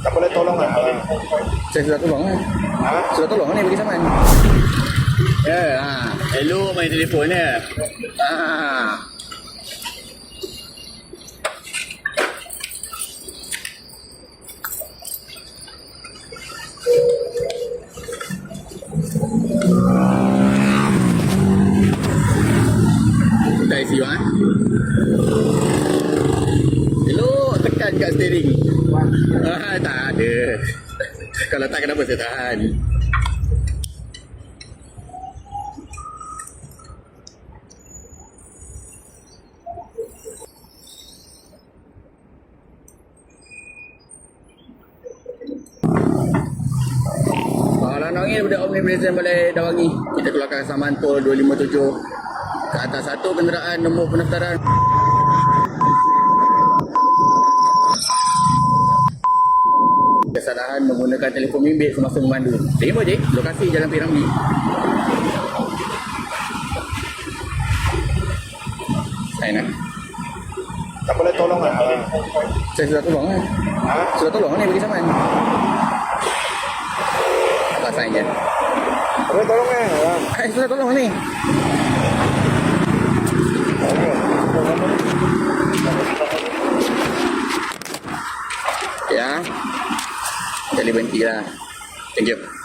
Tak boleh tolong lah. Saya sudah tolong kan? Ha? Sudah tolong kan ni bagi saman? Ya, elok main telefon ya. Dah isi ha? Elok tekan kat steering. Tak ada. Kalau tak kenapa saya tahan. Lanang ni daripada Omnipresent Balai Dawangi. Kita keluarkan saman tol 257 ke atas satu kenderaan nombor pendaftaran. Kesalahan menggunakan telefon bimbit semasa memandu. Terima je, lokasi Jalan P. Ramlee. Saya nak. Tak boleh tolong lah. Saya sudah tolong kan? Ha? Sudah tolong ni bagi saman. Apa sainnya? Tak boleh tolong eh. Sudah tolong ni. Ya. Jadi berhenti lah. Thank you.